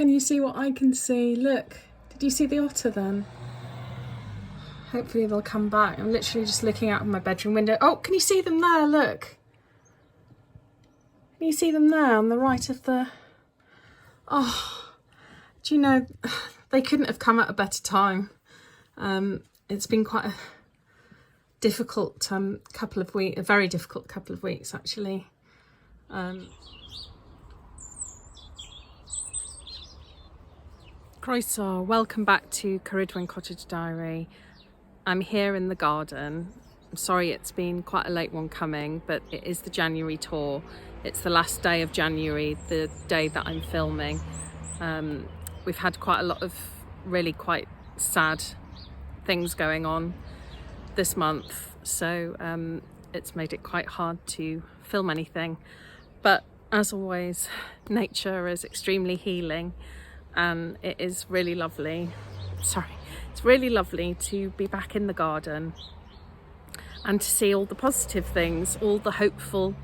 Can you see what I can see? Look, did you see the otter then? Hopefully they'll come back. I'm literally just looking out of my bedroom window. Oh, can you see them there? Look. Can you see them there on the right of the... Oh, do you know, they couldn't have come at a better time. It's been quite a difficult couple of weeks, a very difficult couple of weeks actually. Croeso, welcome back to Cottage Cottage Diary. I'm here in the garden. I'm sorry it's been quite a late one coming, but it is the January tour. It's the last day of January, the day that I'm filming. We've had quite a lot of really quite sad things going on this month, so it's made it quite hard to film anything. But as always, nature is extremely healing, and it is really lovely. It's really lovely to be back in the garden and to see all the positive things, all the hopeful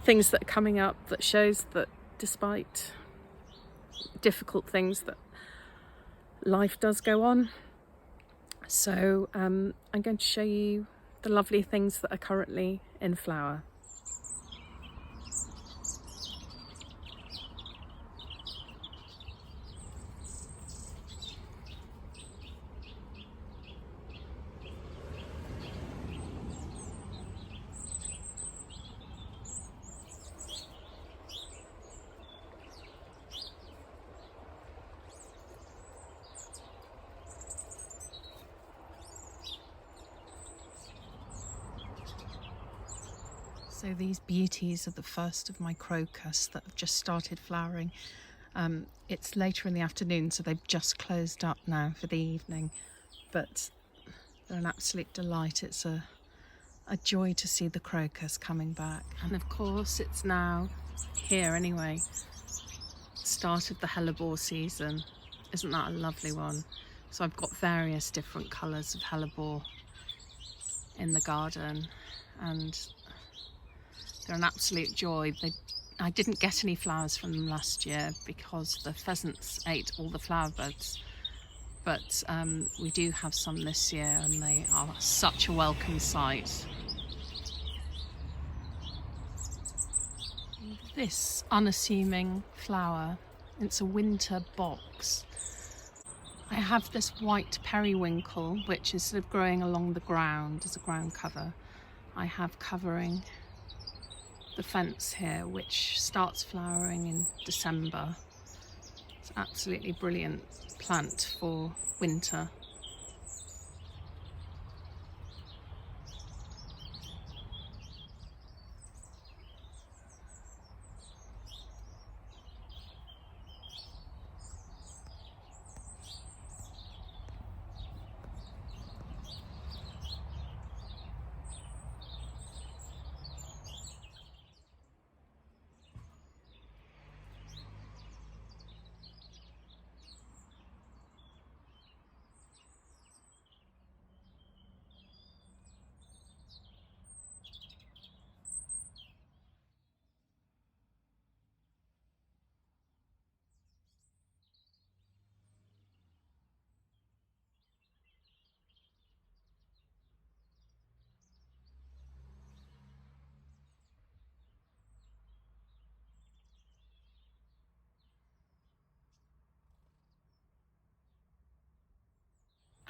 things that are coming up, that shows that despite difficult things, that life does go on. So I'm going to show you the lovely things that are currently in flower. So these beauties are the first of my crocus that have just started flowering. It's later in the afternoon, so they've just closed up now for the evening, but they're an absolute delight. It's a joy to see the crocus coming back. And of course it's now here anyway, start of the hellebore season. Isn't that a lovely one? So I've got various different colours of hellebore in the garden, and they're an absolute joy. I didn't get any flowers from them last year because the pheasants ate all the flower buds, but we do have some this year, and they are such a welcome sight. This unassuming flower, it's a winter box. I have this white periwinkle, which is sort of growing along the ground as a ground cover. I have covering the fence here, which starts flowering in December. It's an absolutely brilliant plant for winter.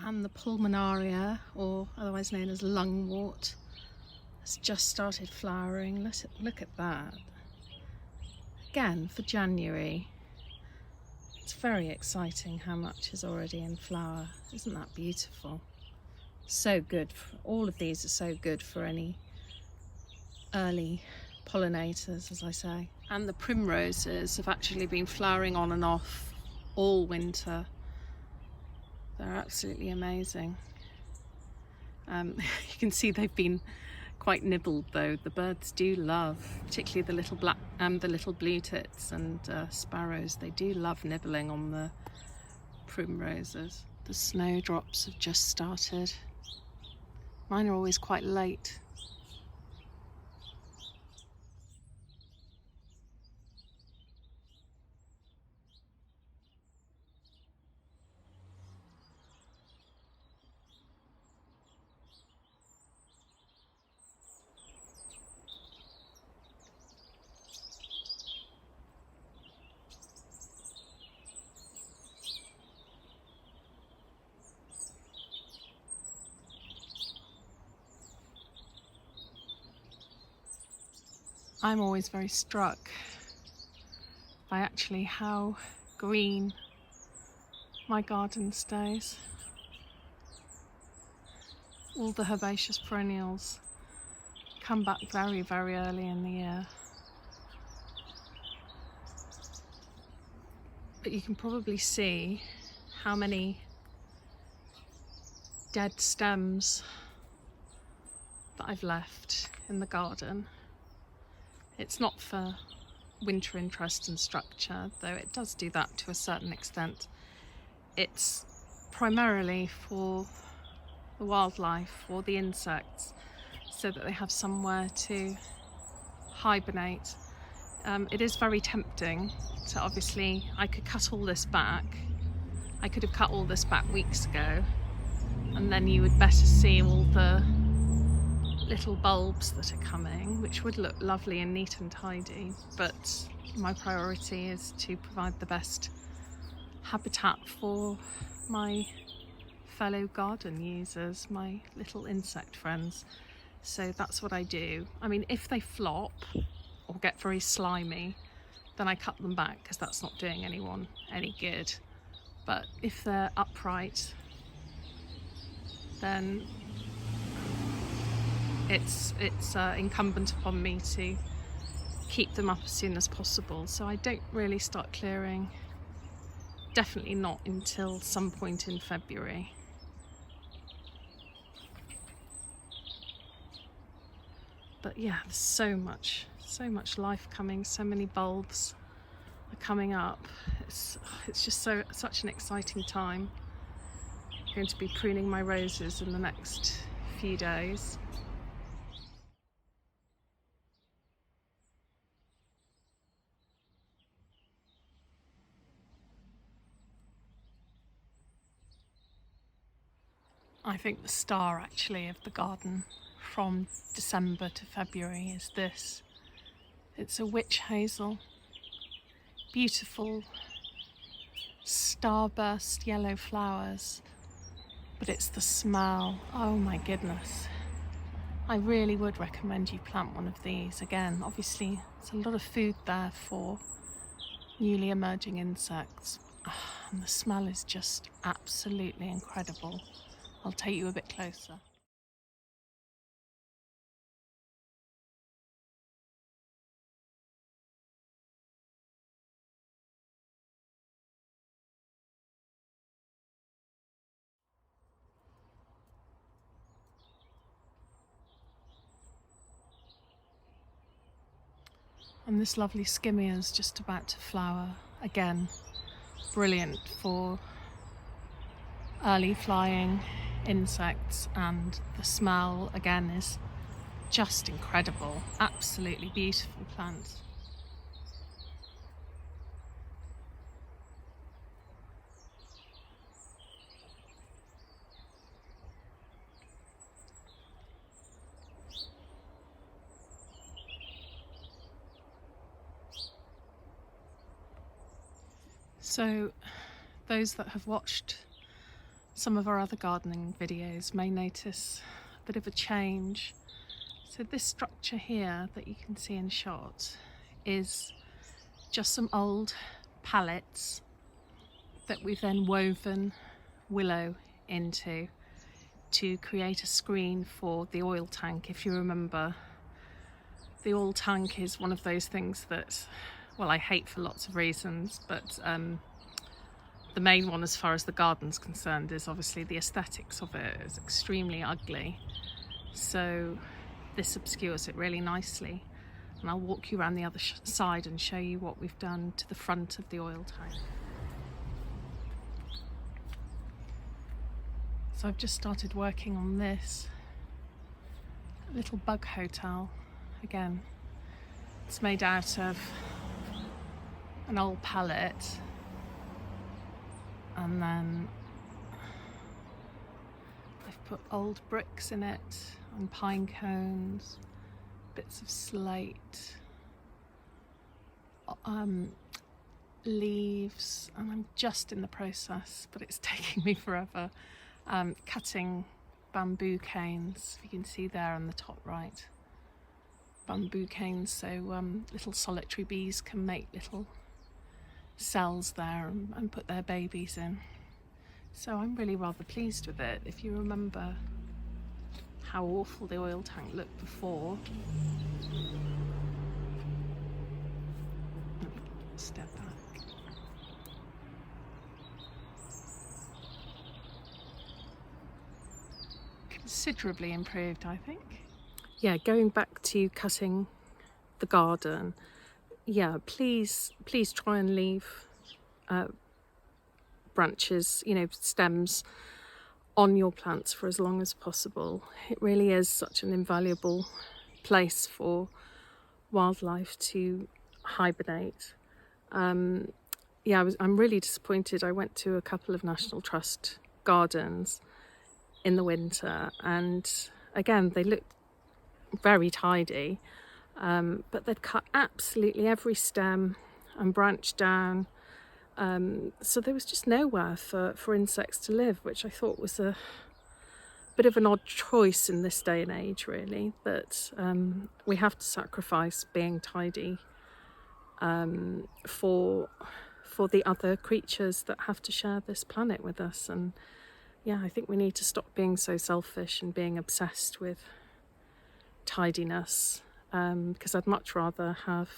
And the pulmonaria, or otherwise known as lungwort, has just started flowering. Look at that. Again, for January. It's very exciting how much is already in flower. Isn't that beautiful? So good. All of these are so good for any early pollinators, as I say. And the primroses have actually been flowering on and off all winter. They're absolutely amazing. You can see they've been quite nibbled though. The birds do love, particularly the little blue tits and sparrows. They do love nibbling on the primroses. The snowdrops have just started. Mine are always quite late. I'm always very struck by actually how green my garden stays. All the herbaceous perennials come back very, very early in the year. But you can probably see how many dead stems that I've left in the garden. It's not for winter interest and structure, though it does do that to a certain extent. It's primarily for the wildlife or the insects, so that they have somewhere to hibernate. It is very tempting to, obviously, I could cut all this back. I could have cut all this back weeks ago, and then you would better see all the little bulbs that are coming, which would look lovely and neat and tidy, but my priority is to provide the best habitat for my fellow garden users, my little insect friends. So that's what I do. I mean, if they flop or get very slimy, then I cut them back, because that's not doing anyone any good. But if they're upright, then it's incumbent upon me to keep them up as soon as possible. So I don't really start clearing, definitely not until some point in February. But yeah, there's so much life coming, so many bulbs are coming up. It's just such an exciting time. I'm going to be pruning my roses in the next few days. I think the star actually of the garden from December to February is this. It's a witch hazel. Beautiful starburst yellow flowers, but it's the smell. Oh my goodness. I really would recommend you plant one of these. Again, obviously there's a lot of food there for newly emerging insects, and the smell is just absolutely incredible. I'll take you a bit closer. And this lovely skimmia is just about to flower again. Brilliant for early flying insects, and the smell again is just incredible. Absolutely beautiful plant. So those that have watched some of our other gardening videos may notice a bit of a change. So this structure here that you can see in shot is just some old pallets that we've then woven willow into to create a screen for the oil tank. If you remember, the oil tank is one of those things that, well, I hate for lots of reasons, but the main one as far as the garden's concerned is obviously the aesthetics of it. It's extremely ugly. So this obscures it really nicely. And I'll walk you around the other side and show you what we've done to the front of the oil tank. So I've just started working on this little bug hotel. Again, it's made out of an old pallet, and then I've put old bricks in it and pine cones, bits of slate, leaves, and I'm just in the process, but it's taking me forever, cutting bamboo canes, if you can see there on the top right. bamboo canes so little solitary bees can make little cells there and put their babies in. So I'm really rather pleased with it. If you remember how awful the oil tank looked before. Step back. Considerably improved, I think. Yeah, going back to cutting the garden, yeah, please try and leave branches, stems on your plants for as long as possible. It really is such an invaluable place for wildlife to hibernate. I'm really disappointed. I went to a couple of National Trust gardens in the winter, and again, they looked very tidy, but they'd cut absolutely every stem and branch down. So there was just nowhere for insects to live, which I thought was a bit of an odd choice in this day and age, really, that we have to sacrifice being tidy for the other creatures that have to share this planet with us. And yeah, I think we need to stop being so selfish and being obsessed with tidiness, because I'd much rather have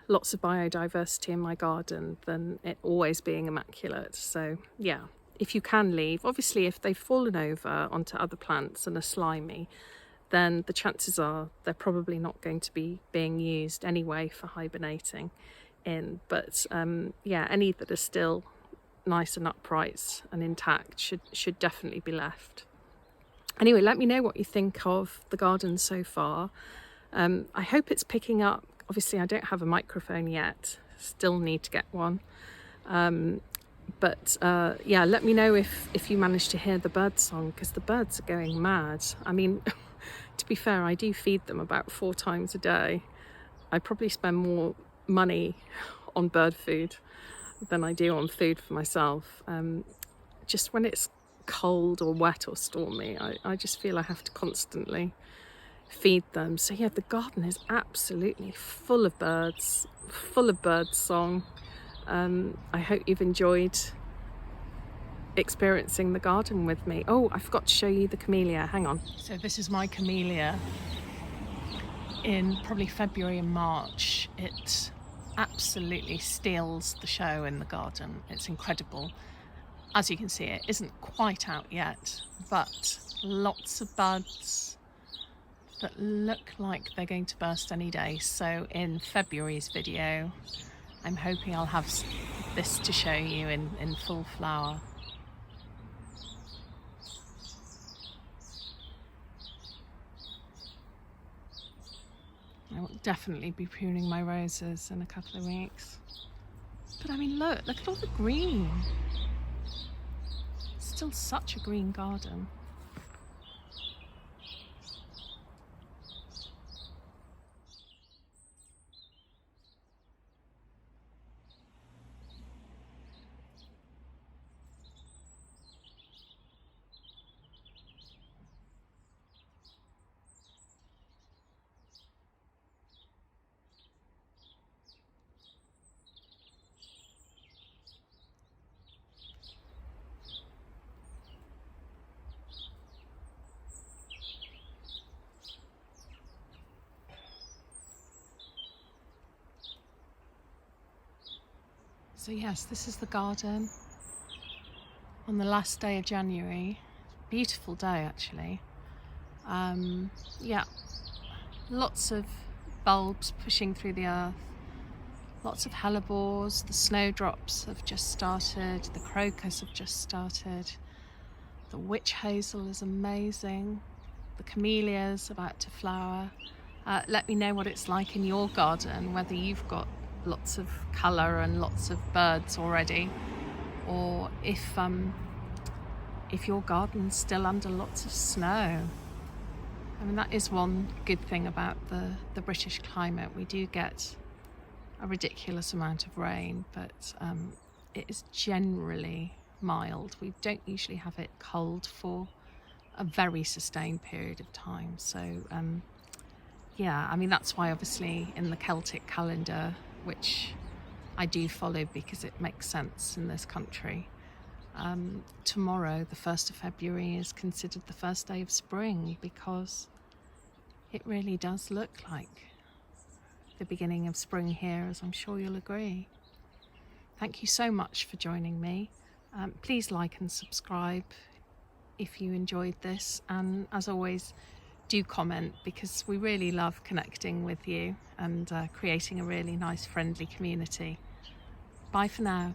lots of biodiversity in my garden than it always being immaculate. So yeah, if you can leave, obviously if they've fallen over onto other plants and are slimy, then the chances are they're probably not going to be being used anyway for hibernating in. But any that are still nice and upright and intact should definitely be left. Anyway, let me know what you think of the garden so far. I hope it's picking up. Obviously, I don't have a microphone yet. Still need to get one. But let me know if you manage to hear the bird song, because the birds are going mad. I mean, to be fair, I do feed them about 4 times a day. I probably spend more money on bird food than I do on food for myself. Just when it's cold or wet or stormy, I just feel I have to constantly feed them. So yeah, the garden is absolutely full of birds, full of bird song. I hope you've enjoyed experiencing the garden with me. Oh, I forgot to show you the camellia. Hang on. So this is my camellia in probably February and March. It absolutely steals the show in the garden. It's incredible. As you can see, it isn't quite out yet, but lots of buds that look like they're going to burst any day. So in February's video, I'm hoping I'll have this to show you in full flower. I will definitely be pruning my roses in a couple of weeks. But I mean, look at all the green. Still such a green garden. So yes, this is the garden on the last day of January. Beautiful day, actually. Lots of bulbs pushing through the earth, lots of hellebores. The snowdrops have just started, the crocus have just started, the witch hazel is amazing, the camellia is about to flower. Let me know what it's like in your garden, whether you've got lots of colour and lots of birds already, or if your garden's still under lots of snow. I mean, that is one good thing about the British climate. We do get a ridiculous amount of rain, but it is generally mild. We don't usually have it cold for a very sustained period of time. So yeah, I mean, that's why obviously in the Celtic calendar, which I do follow because it makes sense in this country, tomorrow, the 1st of February, is considered the first day of spring, because it really does look like the beginning of spring here, as I'm sure you'll agree. Thank you so much for joining me. Please like and subscribe if you enjoyed this, and as always, do comment, because we really love connecting with you and creating a really nice, friendly community. Bye for now.